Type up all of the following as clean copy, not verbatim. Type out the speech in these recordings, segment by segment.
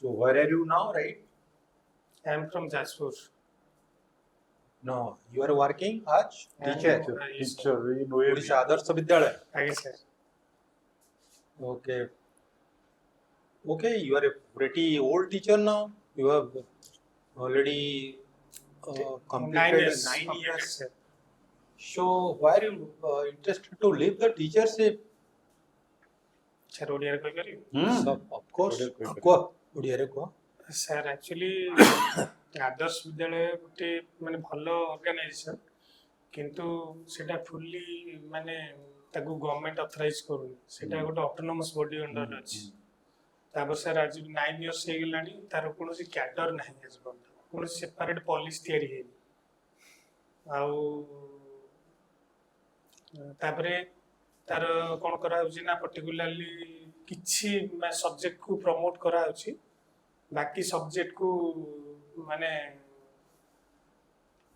So where are you now, right? I am from Jajpur. No, you are working as teacher. Yes, Teacher in OAV. Odisha Adarsh Vidyalaya. yes, sir. Okay. Okay, you are a pretty old teacher now. You have already 9 completed years. 9 completed, years. sir. So why are you interested to leave the teachership? Sir, ଓଡ଼ିଆରେ କହିପାରିବି? So, of course. ଓଡ଼ିଆରେ କହିପାରିବି। କୁହ ଓଡ଼ିଆରେ କୁହ। Sir actually ଆଦର୍ଶ ବିଦ୍ୟାଳୟ ଗୋଟେ ମାନେ ଭଲ ଅର୍ଗାନାଇଜେସନ କିନ୍ତୁ ସେଟା ଫୁଲି ମାନେ ତାକୁ ଗଭର୍ଣ୍ଣମେଣ୍ଟ ଅଥରାଇଜ କରୁନି ସେଟା ଗୋଟେ ଅଟୋନମସ୍ ବଡି ଅଣ୍ଡରରେ ଅଛି ତାପରେ ସାର୍ ଆଜି 9 ଇୟର୍ସ ହେଇଗଲାଣି ତାର କୌଣସି କ୍ୟାଡର ନାହିଁ ଆଜି ପର୍ଯ୍ୟନ୍ତ କୌଣସି ସେପାରେଟ ପଲିସି ତିଆରି ହେଇନି ଆଉ ତାପରେ ତାର କ'ଣ କରାହେଉଛି ନା ପର୍ଟିକୁଲାରଲି କିଛି ସବଜେକ୍ଟକୁ ପ୍ରମୋଟ କରାହେଉଛି ବାକି ସବଜେକ୍ଟକୁ ମାନେ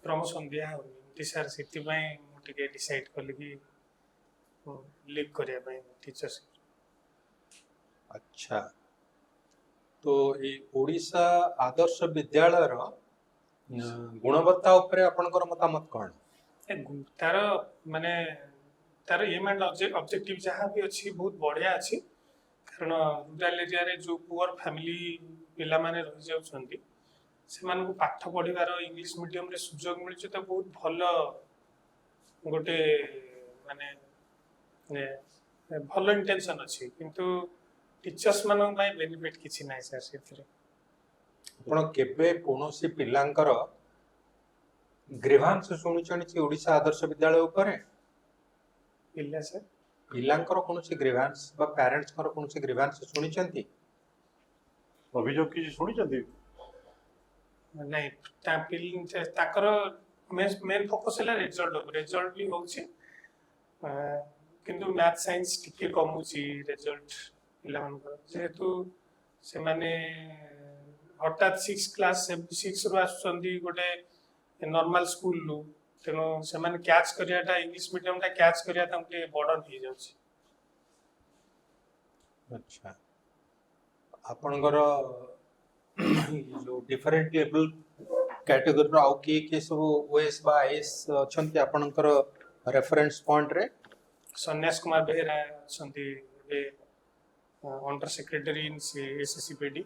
ପ୍ରମୋସନ ଦିଆହେଉନି ଏମିତି ସାର୍ ସେଥିପାଇଁ ମୁଁ ଟିକେ ଡିସାଇଡ୍ କଲି କି ଲିଭ୍ କରିବା ପାଇଁ ଟିଚରସିପ୍। अच्छा तो ये ओडिशा आदर्श विद्यालय रो गुणवत्ता उपरे आपनकर मतामत कोन तार माने तार एम एंड ऑब्जेक्टिव जहाँ भी अच्छी बहुत बढ़िया अच्छी कारण रूरल एरिया रे जो पुअर फैमिली पिला माने रहि जाउछंती सेमानकु पाठ पढिबार इंग्लिश मीडियम रे सुजोग मिलछ तो बहुत भलो गोटे माने भलो इंटेंशन अछि किंतु टीचर्स मानन बाय बेनिफिट किछि नाही सर सेथिरे आपण केबे कोनोसी पिलांकर ग्रीवांस सुनिचनि छि ओडिशा आदर्श विद्यालय उपरे पिला सर पिलांकर कोनोसी ग्रीवांस बा पेरेंट्स कर कोनोसी ग्रीवांस सुनिचंती अभियोग किसी शुणिचंती नहीं ताकर मेन फोकस है रिजल्ट भी होची किंतु मैथ साइंस टिके कमुची रिजल्ट पिला मानकर जेहेतु से माने हठात 6 क्लास 6 रु आसुचंदी गोटे नॉर्मल स्कूल लु तेनो से माने कैच करियाटा इंग्लिश मीडियम टा कैच करिया तांके बर्डन हो जाउची। अच्छा आपनकर जो डिफरेंट लेवल कैटेगरी रो आउ के सब ओएस बा एस छंती आपनकर रेफरेंस पॉइंट रे सन्यास कुमार बेहरा छंती बे अंडर सेक्रेटरी इन एसएससीपीडी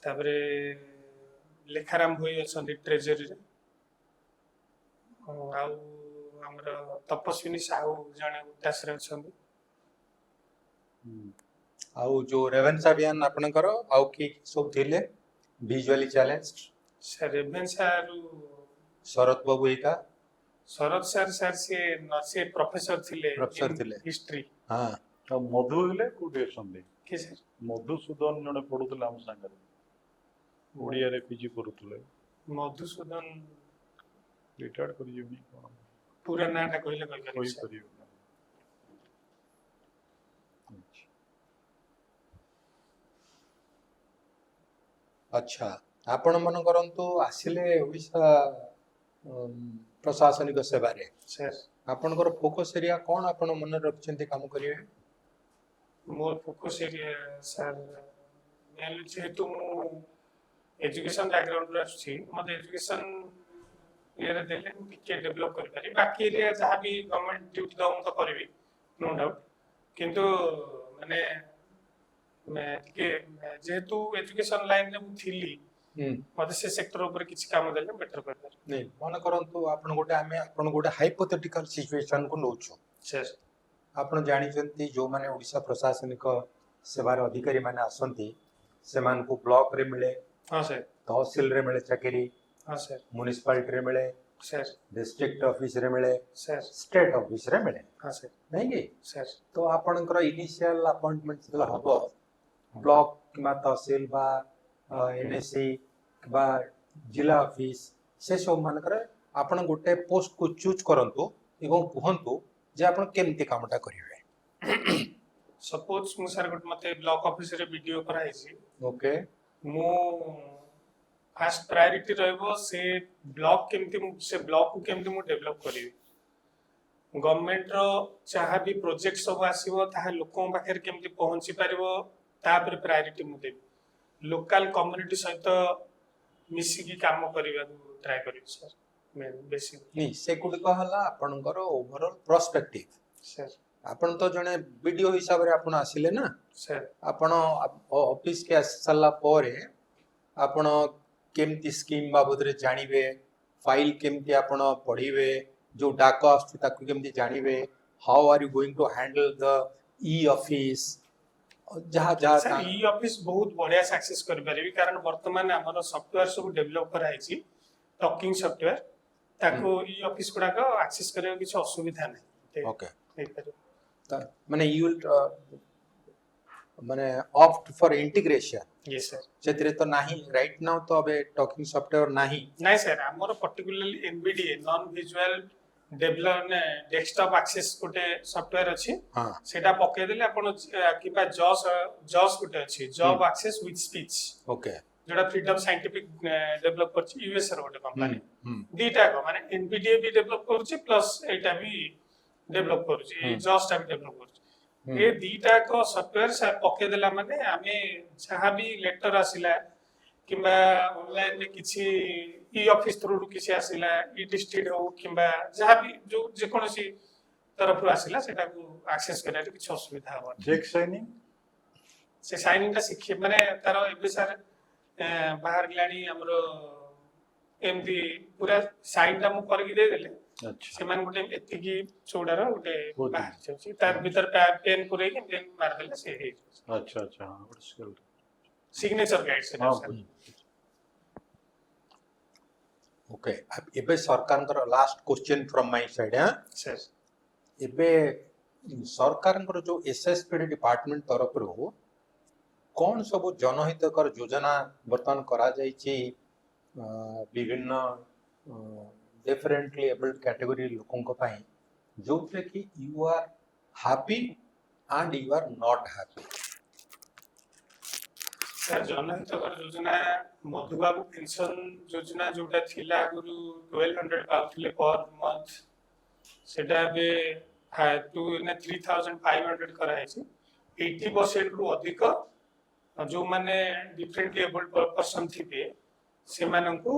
तापरे लेखाराम भोई अछंती ट्रेजरी रे आउ हमर तपस्विनी साहू जने उदास रे अछंती आउ जो रेवेन्सा बियान आपनकर आउ की सब थिले विजुअली चैलेंज्ड सर रेवेन्सा शरद बाबू एका शरद सर से प्रोफेसर थिले हिस्ट्री हां तो मधु हेले कोठी असंदे के सर मधुसूदन जने पढुतले हम संगे ओडिया रे पीजी करूतले मधुसूदन रिटायर्ड करि जेबनी कोन पूरा नाटा कहले कोई कहले करियो अच्छा आपण मन करंतु आसिले ओडिशा प्रशासनिक सेवा रे सर आपनकर फोकस एरिया कोन आपण मन रखचंती काम करिवे more focus area sir main जेहेतु एजुकेशन बैकग्राउंड रे आछि मते एजुकेशन एरिया देले टिके डेवलप करि पारि बाकी एरिया जहाँ भी गवर्नमेंट ड्यूटी दम तो करबी नो डाउट किंतु माने मैं टिके जेहेतु एजुकेशन लाइन रे थिली मते से सेक्टर ऊपर किछि काम देले बेटर कर पारि नहीं मन करंतु आपण गोटे हाइपोथेटिकल सिचुएशन को नोचो सर आपण जानि जंती जो माने ओडिशा प्रशासनिक सेवार अधिकारी माने आसंती सेमान को ब्लॉक रे मिले हां सर तहसील रे मिले चाकरी हां सर म्युनिसिपालिटी रे मिले सर डिस्ट्रिक्ट ऑफिस रे मिले सर स्टेट ऑफिस रे मिले हां सर नहीं कि सर तो आपणकर इनिशियल अपॉइंटमेंट जला हबो ब्लॉक किबा तहसील बा एनएससी बा जिला ऑफिस से सब मानकर आपण गोटे पोस्ट को चूज करंतु एवं कहंतु जे आपण केमती कामटा करिवे सपोज मु सर गोट मते ब्लॉक ऑफिस रे वीडियो कराई छी ओके मु फर्स्ट प्रायोरिटी रहबो से ब्लॉक केमती से ब्लॉक को केमती मु डेवलप करिवे गवर्नमेंट रो चाहा भी प्रोजेक्ट सब आसीबो ताहा लोकन पाखर केमती पहुंची परिबो ता पर प्रायोरिटी मु देबी लोकल कम्युनिटी सहित मिसिकी काम କରିବାକୁ ट्राए କରିବି सर मेन बेसिक नहीं से गुड़िक है आपणकर ओवरऑल पर्सपेक्टिव सर आपण तो जने वीडियो हिसाब रे आपण आसिले ना सर आपण ऑफिस के आसी साला परे आपण केमती स्कीम बाबद रे जानिबे फाइल केमती आपण पढिबे जो डाक आस्तु ताकू केमती जानिबे how are you going to handle the e office जहा जहा सर ई ऑफिस बहुत बढ़िया सक्सेस कर परिबी कारण वर्तमान हमर सॉफ्टवेयर सब डेवलप करा हैछि टॉकिंग सॉफ्टवेयर ताको ई ऑफिस गुडा को एक्सेस करे किछ असुविधा नै ओके नै पारे माने यू विल माने opt for integration yes sir सेतरे तो नाही राइट नाउ तो अबे टॉकिंग सॉफ्टवेयर नाही नहीं सर हमर particularly NBDA non visual develop ने डेस्कटॉप एक्सेस गोटे सॉफ्टवेयर अछि हां सेटा पके देले आपण किबा जॉस जॉस गोटे अछि job access with speech okay जोड़ा फ्रीडम साइंटिफिक डेवलप करछि यूएस रो गोटे कंपनी हम्म दीटा को माने एनबीडीए भी डेवलप करछि प्लस एटा भी डेवलप करछि जॉस टा भी डेवलप करछि ये दीटा को सॉफ्टवेयर से पके देला माने हमें जहां भी लेटर आसिला किबा ऑनलाइन में किछि ई ऑफिस थ्रू किछि आसिला ई डिस्ट्रिक्ट हो किबा जहां भी जो जे कोनोसी तरफ आसिला सेटा को एक्सेस करे किछि असुविधा हो चेक साइनिंग से साइनिंग टा शिखे माने तार एबे सर बाहर गलानी हमरो एमदी पूरा साइन टा मु करके दे देले अच्छा सेमान गुटे एतिकी चौडार गुटे बहुत बाहर जाउची तार भीतर पेन पुरे के पेन मार देले से हे अच्छा अच्छा हाँ बड़ा स्किल सिग्नेचर गाइड से हाँ सर ओके अब एबे सरकार कर last question from my side हां सर एबे सरकार कर जो एसएसपीडी डिपार्टमेंट तरफ रो कौन सब जनहितकर योजना वर्तमान करा जायछि विभिन्न डिफरेंटली एबल्ड कैटेगरी लोकों को पाई जो कि you are happy and you are not happy sir जनहित कर योजना मधुबाबू पेंशन योजना जोटा थिला गुरु 1200 पाउथिले पर मंथ सेटा बे 3500 करा है 80% रु अधिक जो माने डिफरेंटली एबल्ड पर्सन थिबे सेमानंकु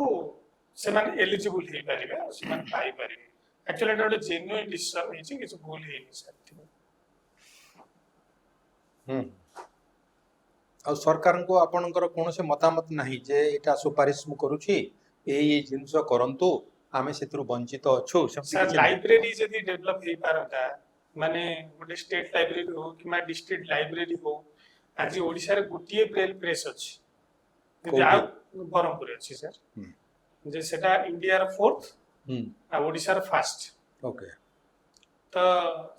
सेमान एलिजिबल हे परिबे सेमान पाई परिबे एक्चुअली एटा ଗୋଟେ जेन्युइन डिसीजन हेछि किछ भूल हेनि सर आ सरकार को आपनकर कौन से मतामत नहीं जे एटा सुपारिश मु करूछि ए जिंस करंतु आमे सेतरु वंचित अछु सर लाइब्रेरी जदी डेवलप हे पारता माने गोटे स्टेट लाइब्रेरी हो किमा डिस्ट्रिक्ट लाइब्रेरी हो आज ओडिसा रे गोटिए ब्रेल प्रेस अछि जदी आ बरमपुर अछि सर जे सेटा इंडिया रो फोर्थ आ ओडिसा रो फर्स्ट ओके तो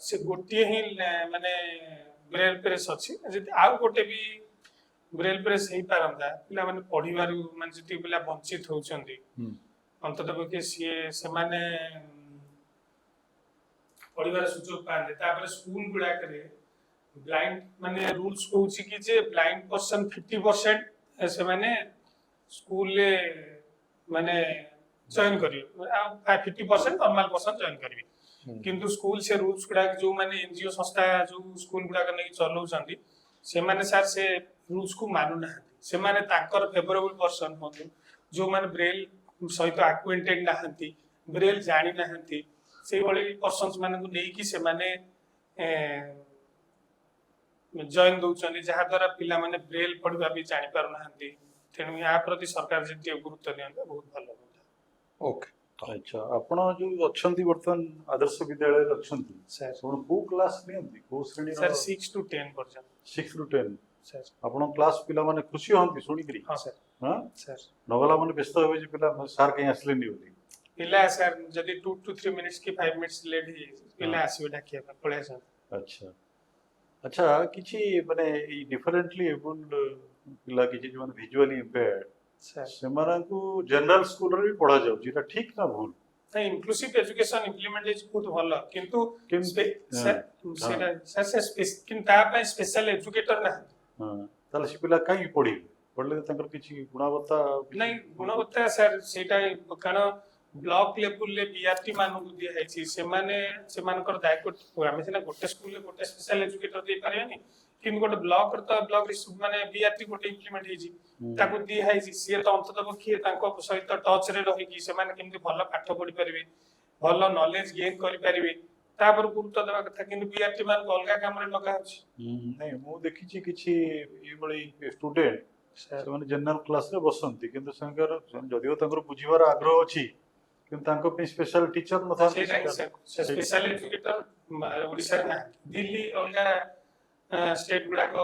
से गोटिए ही माने ब्रेल प्रेस अछि जदी आ गोटे भी ब्रेल प्रेस हे पारंता पिला माने पढिबारु माने जति पिला वंचित होउछंदी अंततः पक्षे सीए सेमाने पढिबार सुযোগ पाते तापर स्कूल गुडा करे ब्लाइंड माने रूल्स कहउछि कि जे ब्लाइंड पर्सन 50% सेमाने स्कूल ले माने जॉइन करियो आ 50% नॉर्मल पर्सन जॉइन करिवे किंतु स्कूल से रूल्स गुडा जो माने एनजीओ संस्था जो स्कूल गुडा करने चलौछंदी सेमाने सर से रूल्स को मानु ना सेमाने ताकर फेवरेबल पर्सन होंगे जो माने ब्रेल सहित एक्वेंटेड नाहंती ब्रेल जानि नाहंती से बळी पर्सन्स माने को नै कि से माने जॉइन दउछंदी जहा द्वारा पिला माने ब्रेल पढिबा भी जानि पारु नाहंती तेनु या प्रति सरकार जे गुरुत्व दियंता बहुत भलो होता ओके अच्छा आपण जो अछंती वर्तमान आदर्श विद्यालय रे अछंती सर आपण को क्लास नियंती को श्रेणी सर 6 to 10 पर्यंत 6 ରୁ 10 सर आपण क्लास पिला माने खुशी होंती सुनी करी हां सर हां सर नगला माने व्यस्त होवे जे पिला सर कहीं असले नहीं होती पिला सर जदी 2 to 3 मिनिट्स की 5 मिनिट्स लेट ही पिला आसीबे डाकिया पळे सर अच्छा अच्छा किछि माने ई डिफरेंटली एबल्ड पिला किछि जो माने विजुअली इंपेयर्ड सर सेमाना को जनरल स्कूल रे भी पढ़ा जाउ जेटा ठीक ना भूल ना इंक्लूसिव एजुकेशन इम्प्लीमेंट इज बहुत भलो किंतु सर सेटा सर किंता पे स्पेशल एजुकेटर ना हां ताले से पिला काई पढ़ी पढ़ले तांकर किछि गुणवत्ता नहीं गुणवत्ता सर सेटा कारण ब्लॉक लेवल ले बीआरटी मानु को दिया है से माने सेमानकर दायित्व हमें सेना गोटे स्कूल ले गोटे स्पेशल एजुकेटर दे पारेनी କିନ୍ତୁ ଗୋଟେ ବ୍ଲକ ମାନେ BRT ଗୋଟେ ଇମ୍ପ୍ଲିମେଣ୍ଟ ହେଇଛି ତାକୁ ଦିଆ ହେଇଛି ସିଏ ତ ଅନ୍ତତଃ ପକ୍ଷେ ତାଙ୍କ ସହିତ ଟଚ୍ ରେ ରହିକି ସେମାନେ କେମିତି ଭଲ ପାଠ ପଢି ପାରିବେ ଭଲ ନଲେଜ ଗେନ୍ କରିପାରିବେ ତାପରେ ଗୁରୁତ୍ୱ ଦେବା କଥା କିନ୍ତୁ BRT ମାନଙ୍କୁ ଅଲଗା କାମରେ ଲଗା ହଉଛି। ନାଇଁ ମୁଁ ଦେଖିଛି କିଛି ଏଇଭଳି ଷ୍ଟୁଡେଣ୍ଟ ସେମାନେ ଜେନେରାଲ କ୍ଲାସରେ ବସନ୍ତି କିନ୍ତୁ ଯଦିଓ ତାଙ୍କର ବୁଝିବାର ଆଗ୍ରହ ଅଛି କିନ୍ତୁ ତାଙ୍କ ପାଇଁ ସ୍ପେଶାଲ ଟିଚର ନଥାନ୍ତି। ସ୍ପେଶାଲ ଏଜୁକେଟର ଓଡ଼ିଶାରେ ନାହାନ୍ତି ଦିଲ୍ଲୀ ଅଲଗା ଷ୍ଟେଟ ଗୁଡାକ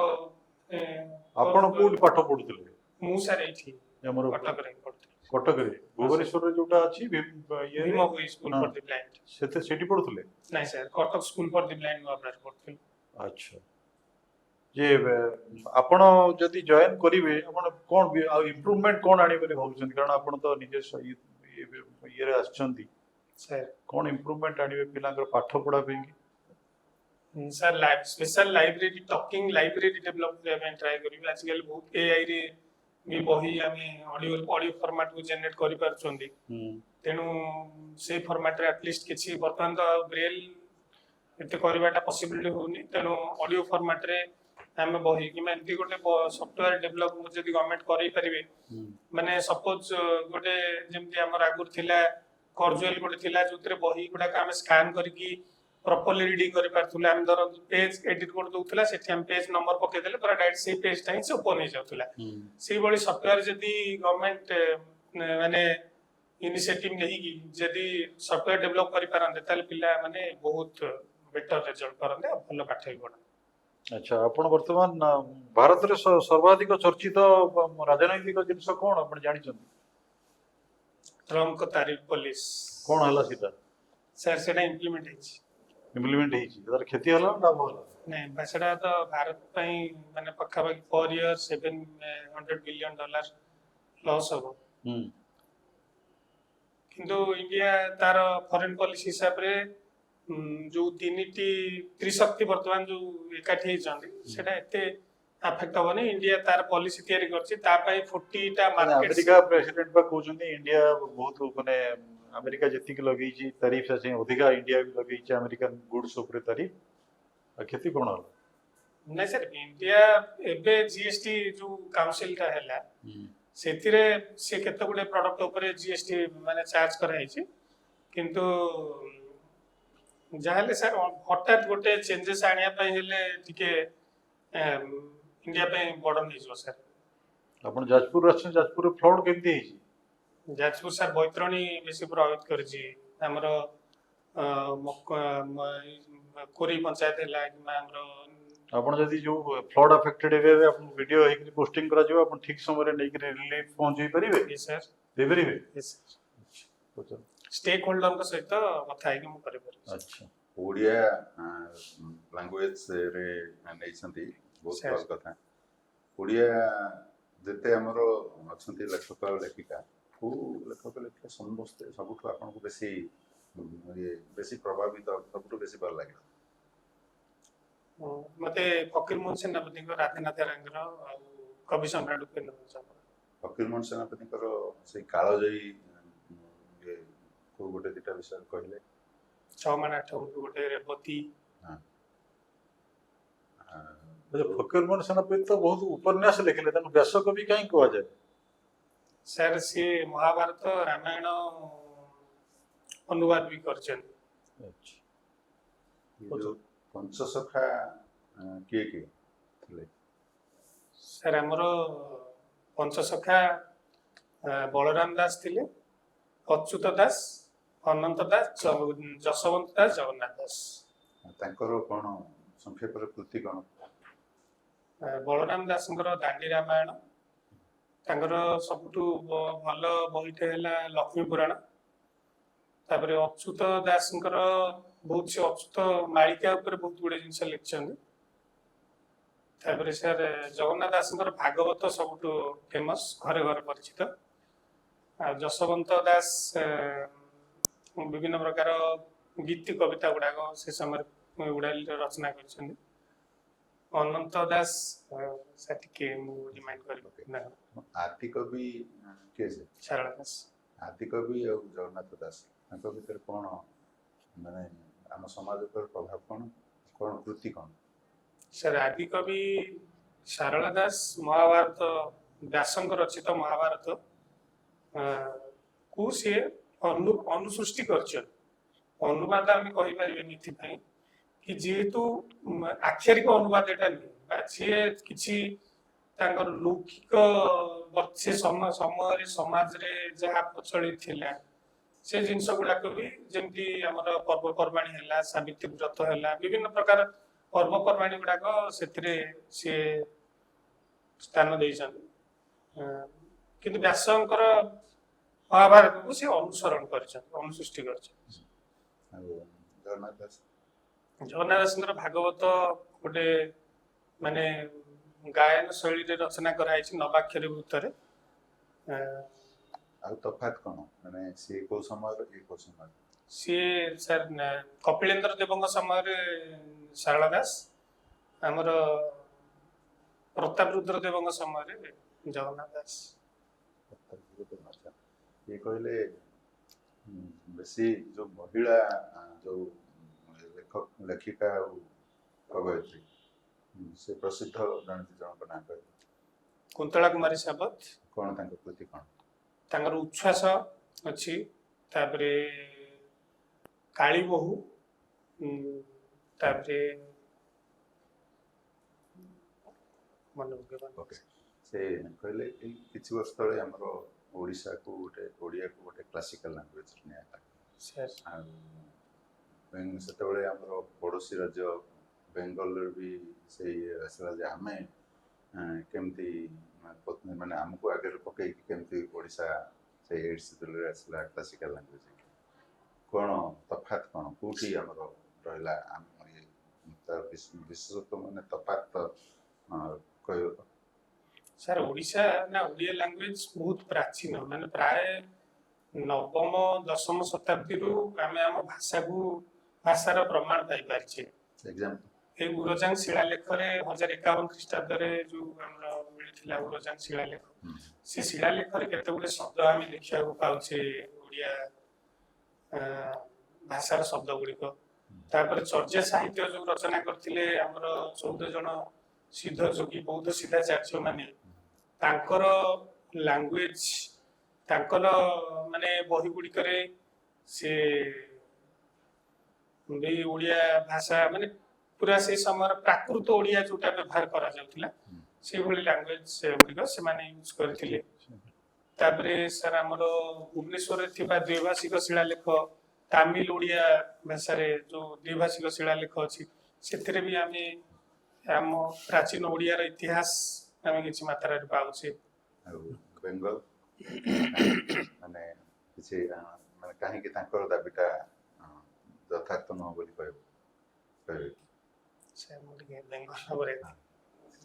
ଆପଣ କୋଉଠି ପାଠ ପଢୁଥିଲେ? ମୁଁ ସାର୍ ଏଇଠି ଆମର କଟକରେ ପଢୁଥିଲି କଟକରେ ଭୁବନେଶ୍ୱରରେ ଯୋଉଟା ଅଛି Bhima Bhoi school for the blind ସେଠି ପଢୁଥିଲେ? ନାଇଁ sir Cuttack school for the blind ନୂଆପଡ଼ାରେ ପଢୁଥିଲି। ଆଚ୍ଛା ଯେ ଆପଣ ଯଦି ଜଏନ କରିବେ ଆପଣ କଣ ଆଉ ଇମ୍ପ୍ରୁଭମେଣ୍ଟ କଣ ଆଣିବେ ବୋଲି ଭାବୁଛନ୍ତି କାରଣ ଆପଣ ତ ନିଜେ ଇଏରେ ଆସିଛନ୍ତି ସାର୍ କଣ ଇମ୍ପ୍ରୁଭମେଣ୍ଟ ଆଣିବେ ପିଲାଙ୍କର ପାଠ ପଢା ପାଇଁ? Sir special library talking library develop କରିବା ପାଇଁ ଟ୍ରାଏ କରିବି ଆଜିକାଲି ବହୁତ AI ରେ ବି ବହି ଆମେ ଅଡିଓ ଫର୍ମାଟକୁ ଜେନେରେଟ କରିପାରୁଛନ୍ତି ତେଣୁ ସେଇ ଫର୍ମାଟରେ ଆଟଲିଷ୍ଟ କିଛି ବର୍ତ୍ତମାନ ତ ବ୍ରେଲ ଏତେ କରିବାଟା ପସିବିଲିଟି ହଉନି ତେଣୁ ଅଡିଓ ଫର୍ମାଟରେ ଆମେ ବହି କିମ୍ବା ଏମିତି ଗୋଟେ ସଫ୍ଟୱେୟାର ଡେଭଲପ ଯଦି ଗଭର୍ଣ୍ଣମେଣ୍ଟ କରେଇ ପାରିବେ ମାନେ ସପୋଜ ଗୋଟେ ଯେମିତି ଆମର ଆଗରୁ ଥିଲା କରଜୁଏଲ ଗୋଟେ ଥିଲା ଯୋଉଥିରେ ବହି ଗୁଡାକ ଆମେ ସ୍କାନ କରିକି ପ୍ରପରଲି ରିଡିଂ କରିପାରୁଥିଲେ ଆମେ ଧର ପେଜ ଏଡିଟ କରିଦଉଥିଲା ସେଠି ଆମେ ପେଜ ନମ୍ବର ପକେଇଦେଲେ ପୁରା ଡାଇରେକ୍ଟ ସେଇ ପେଜଟା ହିଁ ସେ ଓପନ ହେଇଯାଉଥିଲା ସେଇଭଳି ସଫ୍ଟୱେୟାର ଯଦି ଗଭର୍ଣ୍ଣମେଣ୍ଟ ମାନେ ଇନିସିଏଟିଭ ନେଇକି ଯଦି ସଫ୍ଟୱେୟାର ଡେଭଲପ କରିପାରନ୍ତେ ତାହେଲେ ପିଲାମାନେ ବହୁତ ବେଟର ରେଜଲ୍ଟ କରନ୍ତେ ଆଉ ଭଲ ପାଠ ବି ପଢନ୍ତେ। ଆଚ୍ଛା ଆପଣ ବର୍ତ୍ତମାନ ଭାରତରେ ସର୍ବାଧିକ ଚର୍ଚ୍ଚିତ ରାଜନୈତିକ ଜିନିଷ କଣ ଆପଣ ଜାଣିଛନ୍ତି? ଟ୍ରମ୍ପଙ୍କ ତାରିଫ ପଲିସି କଣ ହେଲା ସେଟା? ସାର୍ ସେଟା ଇମ୍ପ୍ଲିମେଣ୍ଟ ହେଇଛି। ଇମ୍ପ୍ଲିମେଣ୍ଟ ହେଇଛି ତାର କ୍ଷତି ହେଲା ନା ଲାଭ ହେଲା? ନାଇଁ ସେଟା ତ ଭାରତ ପାଇଁ ମାନେ ପାଖାପାଖି ପର ଇୟର $700 ବିଲିୟନ ଲସ୍ ହବ କିନ୍ତୁ ଇଣ୍ଡିଆ ତାର ଫରେନ ପଲିସି ହିସାବରେ ଯୋଉ ତିନିଟି ତ୍ରିଶକ୍ତି ବର୍ତ୍ତମାନ ଯୋଉ ଏକାଠି ହେଇଛନ୍ତି ସେଟା ଏତେ ଆଫେକ୍ଟ ହବନି ଇଣ୍ଡିଆ ତାର ପଲିସି ତିଆରି କରିଛି ତା ପାଇଁ 40ଟା ମାର୍କେଟ ଆମେରିକା ପ୍ରେସିଡେଣ୍ଟ ବା କହୁଛନ୍ତି ଇଣ୍ଡିଆ ବହୁତ ମାନେ ଆମେରିକା ଯେତିକି ଲଗେଇଛି ତାରିଫ ସେ ଅଧିକା ଇଣ୍ଡିଆ ବି ଲଗେଇଛି ଆମେରିକାନ ଗୁଡ୍ସ ଉପରେ ତାରିଫ କ୍ଷତି କଣ ହେଲା? ନାଇଁ ସାର୍ ଇଣ୍ଡିଆ ଏବେ GST ଯୋଉ କାଉନସିଲଟା ହେଲା ସେଥିରେ ସେ କେତେ ଗୁଡେ ପ୍ରଡକ୍ଟ ଉପରେ GST ମାନେ ଚାର୍ଜ କରାଯାଇଛି କିନ୍ତୁ ଯାହାହେଲେ ସାର୍ ହଠାତ୍ ଗୋଟେ ଚେଞ୍ଜେସ୍ ଆଣିବା ପାଇଁ ହେଲେ ଟିକେ ଇଣ୍ଡିଆ ପାଇଁ ବର୍ଡନ ହେଇଯିବ ସାର୍। ଆପଣ ଯାଜପୁର ଆସିଛନ୍ତି ଯାଜପୁରରେ ଫ୍ଲଡ୍ କେମିତି ହେଇଛି? ଯାଜପୁର ସାର୍ ବୈତରଣୀ ବେଶୀ ପ୍ରଭାବିତ କରିଛି ଆମର କୋରୀ ପଞ୍ଚାୟତ ହେଲା କିମ୍ବା ଆମର ଆପଣ ଯଦି ଯୋଉ ଫ୍ଲଡ୍ ଆଫେକ୍ଟେଡ ଏରିଆରେ ଆପଣ ଭିଡିଓ ହେଇକି ପୋଷ୍ଟିଂ କରାଯିବ ଆପଣ ଠିକ ସମୟରେ ନେଇକି ରିଲିଫ ପହଞ୍ଚେଇ ପାରିବେ? ସାର୍ ଦେଇପାରିବେ? ଷ୍ଟେକ୍ ହୋଲ୍ଡରଙ୍କ ସହିତ କଥା ହେଇକି ମୁଁ କରିପାରିବି। ଆଚ୍ଛା ଓଡ଼ିଆ ଲାଙ୍ଗୁଏଜରେ ନେଇଛନ୍ତି ବହୁତ ଭଲ କଥା। ଓଡ଼ିଆ ଯେତେ ଆମର ଅଛନ୍ତି ଲେଖକ ଲେଖିକା କୋଉ ଲେଖକ ଲେଖିକା ସମସ୍ତେ ସବୁଠୁ ଆପଣଙ୍କୁ ବେଶୀ ପ୍ରଭାବିତ ସବୁଠୁ ବେଶୀ ଭଲ ଲାଗେ? ମତେ ଫକୀରମୋହନ ସେନାପତିଙ୍କ ରାଧାନାଥ ଆଉ କବି ସମ୍ରାଟ ଉପେନ୍ଦ୍ର ଫକୀରମୋହନ ସେନାପତିଙ୍କର ସେଇ କାଳଜୟୀ କୋଉ ଗୋଟେ ଦିଟା ବିଷୟରେ କହିଲେ? 6 ମାଣ 8 ଗୁଣ୍ଠ ଗୋଟେ ରେବତୀ। ଫକୀରମୋହନ ସେନାପତି ତ ବହୁତ ଉପନ୍ୟାସ ଲେଖିଲେ ତାଙ୍କୁ ବ୍ୟାସ କବି କାହିଁ କୁହାଯାଏ? ସାର୍ ସିଏ ମହାଭାରତ ରାମାୟଣ ଅନୁବାଦ ବି କରିଛନ୍ତି। ପଞ୍ଚସଖା କିଏ କିଏ ଥିଲେ? ସାର୍ ଆମର ପଞ୍ଚସଖା ବଳରାମ ଦାସ ଥିଲେ, ଅଚ୍ୟୁତ ଦାସ, ଅନନ୍ତ ଦାସ, ଯଶବନ୍ତ ଦାସ, ଜଗନ୍ନାଥ ଦାସ। ତାଙ୍କର କଣ ସଂକ୍ଷେପରେ କୃତି କଣ? ବଳରାମ ଦାସଙ୍କର ଦାଣ୍ଡି ରାମାୟଣ, ତାଙ୍କର ସବୁଠୁ ଭଲ ବହିଟେ ହେଲା ଲକ୍ଷ୍ମୀ ପୁରାଣ। ତାପରେ ଅଚ୍ୟୁତ ଦାସଙ୍କର ବହୁତ ସେ ଅଚ୍ୟୁତ ମାଳିକା ଉପରେ ବହୁତ ଗୁଡେ ଜିନିଷ ଲେଖିଛନ୍ତି। ତାପରେ ସାର୍ ଜଗନ୍ନାଥ ଦାସଙ୍କର ଭାଗବତ ସବୁଠୁ ଫେମସ, ଘରେ ଘରେ ପରିଚିତ। ଆଉ ଯଶବନ୍ତ ଦାସ ବିଭିନ୍ନ ପ୍ରକାର ଗୀତି କବିତା ଗୁଡାକ ସେ ସମୟରେ ଗୁଡାଏ ରଚନା କରିଛନ୍ତି। ଅନନ୍ତ ଦାସ ସାର୍ ଟିକେ ମୁଁ ରିମାଇଣ୍ଡ କରିବି। ଆଦିକବି କିଏ ସେ? ସାରଳା ଦାସ। ଆଦିକବି ଆଉ ଜଗନ୍ନାଥ ଦାସ ତାଙ୍କ ଭିତରେ କଣ ମାନେ ଆମ ସମାଜ ଉପରେ ପ୍ରଭାବ କଣ କୃତି କଣ? सर आदि कवि सारला दास महाभारत व्यासଙ୍କ रचित महाभारत को सी अनुसृष्टि କରିଛନ୍ତି अनुवाद आम कहीपर कि जेहेतु आक्षरिक अनुवाद एटा सी किसी लौकिक से समय समाज रे जहाँ प्रचलित थिला से जिनस गुड़ाक भी जमी आम पर्वपर्वाणी है सावित्री व्रत है विभिन्न प्रकार पर्वपर्वाणी गुड़ाक से स्थान देइछन किंतु व्यासंकर महाभारत को से अनुसरण करछन अनुसृष्टि करछन जगन्नाथ दास जगन्नाथ दासंकर भागवत गोटे माने गायन शैली रे रचना कराई नवाक्षरी भूतरे ଆଉ ତଫାତ୍ କଣ ମାନେ ସେ କୋଉ ସମୟର ଏ କୋଉ ସମୟ सी सर कपिलेन्द्र देवଙ୍କ ସମୟରେ ଶାରଳା ଦାସ ଆମର ପ୍ରତାପ ରୁଦ୍ର ଦେବଙ୍କ ସମୟରେ ଜଗନ୍ନାଥ ଦାସ ये कहले बेसी जो महिला जो लेखक लेखिका और कवयित्री से प्रसिद्ध जन जनक ना कह कुंतला कुमारी साबत कौन तांको कृति कौन तांकर उच्छ्वास अछि तापरे काली बहु तापरे मन ओके से कहले किछि वर्ष तळे हमरो ओडिसा को गोटे ओडिया को गोटे क्लासिकल लैंग्वेज ने आता सर सेतबळे हमरो पड़ोसी राज्य बेंगल भी से असला जे हमें केमती माने हमको आगे पकई केमती ओडिसा से एड्स दिले असला क्लासिकल लैंग्वेज कोन तफात कोन कोठी हमरो रहला हम ये तर विशेषत्व माने तफात कयो सर ओडिशा ना ओडिया लैंग्वेज बहुत प्राचीन माने प्राय नवम दशम शताब्दी रु आमे हम भाषा को भाषार प्रमाण पाई पारछे एग्जांपल ए उरोजांग शिलालेख रे 1051 ख्रीष्टाब्द रे जो हमरा मिलिथिला उरोजांग शिलालेख से शिलालेख रे केते गुडे शब्द आमे देखिया को पाउछे ओडिया भाषार शब्द गुडी को तापर चर्या साहित्य जो रचना करथिले हमर 14 जन सिद्ध जोगी बौद्ध सिद्धाचार्य माने तांकर लैंग्वेज तांकर माने बही गुडी करे से भी ओडिया भाषा माने पूरा से समय प्राकृत ओडिया जोटा व्यवहार करा जाउथिला से भली लैंग्वेज से गुडी से माने यूज करथिले तापरे सर हमरो भुवनेश्वर रे थिबा द्विभाषिक शिलालेख तमिल ओडिया भाषा रे जो द्विभाषिक शिलालेख अछि सेथिरे भी आमे हम प्राचीन ओडिया रे इतिहास आमे किछि मात्रा रे पाउछे बेंगल माने किछि माने काहे कि तांकर दाबिटा यथार्थ न बोली कहबो सर मोटे बेंगल खबरे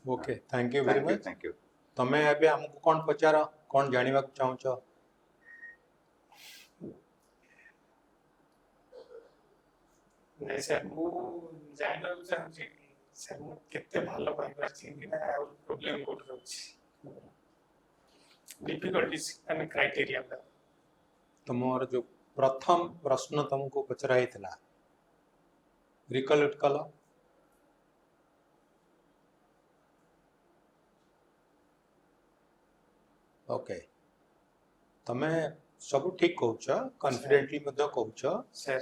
okay thank you very much thank you तमे अबे हमको कोन पचार कोन जानिबा चाहूछ नहीं सर मु जानबा चाहूछी सर मु केते भालो पाई परछि कि ना प्रॉब्लम कोड रहछि डिफिकल्टीज एंड क्राइटेरिया तुमर जो प्रथम प्रश्न तुमको पचरा हितला रिकलेक्ट कलो ओके तमे सब ठीक कहूछ कॉन्फिडेंटली मध्य कहूछ सर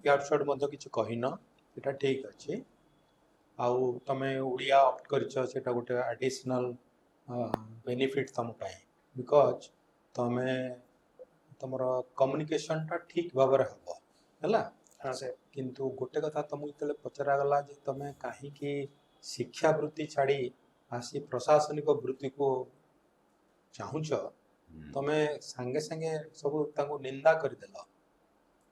यार शॉट मध्य किछ कहिन एटा ठीक अछि आउ तमे ओडिया ऑप्ट करछ सेटा गोटे एडिशनल बेनिफिट तम पाए बिकॉज तमे तमर कम्युनिकेशन टा ठीक भाबरे हबो हला हां सर किंतु गोटे कथा तुमको तले पचरा गला जे तमे काहे कि शिक्षा वृत्ति छाड़ी आसी प्रशासनिक वृत्ति को चाहूछ तमे संगे संगे सब ताको निंदा कर देला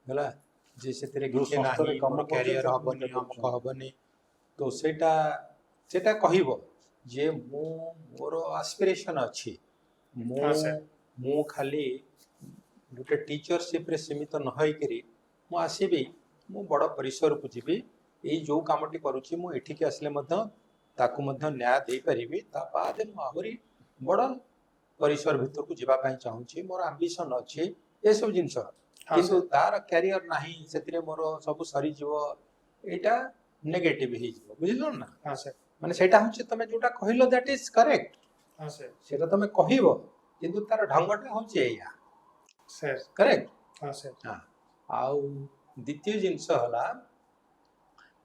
हला जे सेतरे जो किछे संस्थारे नाही काम मोर करते कैरियर से हबनी निंदा हमको हबनी तो सेटा कहिबो जे मो मोर एस्पिरेशन अछि मो हाँ सर। मो खाली गोटे टीचरशिप रे सीमित न होई करी मु आसीबी मु बड़ परिसर को जीबी ए जो कामटी करूची मु एठी के आसले मध्य ताकू मध्य न्याय देई परिबी ता बाद मु आहुरी बड़ परिसर भीतर को जीवा पई चाहूची मोर एम्बिशन अछि ए सब जिंस हाँ किंतु सर। तार कैरियर नाही सेतिरे मोर सब सरी जीव एटा ନେଗେଟିଭ ହେଇଯିବ ବୁଝିଲ ନା ହଁ ସାର୍ ମାନେ ସେଇଟା ହଉଛି ତମେ ଯୋଉଟା କହିଲ ଦ୍ୟାଟ୍ ଇଜ କରେକ୍ଟ ହଁ ସାର୍ ସେଇଟା ତମେ କହିବ କିନ୍ତୁ ତାର ଢଙ୍ଗଟା ହଉଛି ଏଇଆ ସାର୍ କରେକ୍ଟ ହଁ ସାର୍ ଆଉ ଦ୍ୱିତୀୟ ଜିନିଷ ହେଲା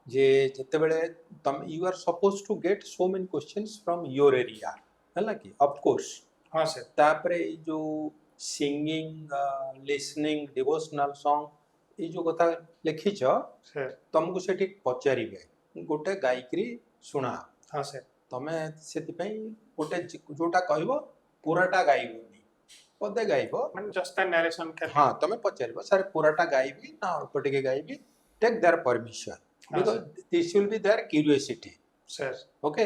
ଯେ ଯେତେବେଳେ ତମେ you are supposed to get so many questions from your area ହେଲା କି ଅଫକୋର୍ସ ହଁ ସାର୍ ତାପରେ ଏଇ ଯୋଉ ସିଙ୍ଗିଂ ଲିସନିଂ ଡିଭୋସନାଲ ସଙ୍ଗ ଏଇ ଯୋଉ କଥା ଲେଖିଛ ସାର୍ ତମକୁ ସେଠି ପଚାରିବେ ଗୋଟେ ଗାଇକିରି ଶୁଣା ହଁ ସାର୍ ତମେ ସେଥିପାଇଁ ଗୋଟେ ଯୋଉଟା କହିବ ପୁରାଟା ଗାଇବନି ପଦେ ଗାଇବ ମାନେ ଜଷ୍ଟ ତା ନାରେସନ ଖାଲି ହଁ ତମେ ପଚାରିବ ସାର୍ ପୁରାଟା ଗାଇବି ନା ଅଳ୍ପ ଟିକେ ଗାଇବି ଟେକ୍ ଦେୟାର ପରମିସନ ହଁ because this will be their curiosity sir okay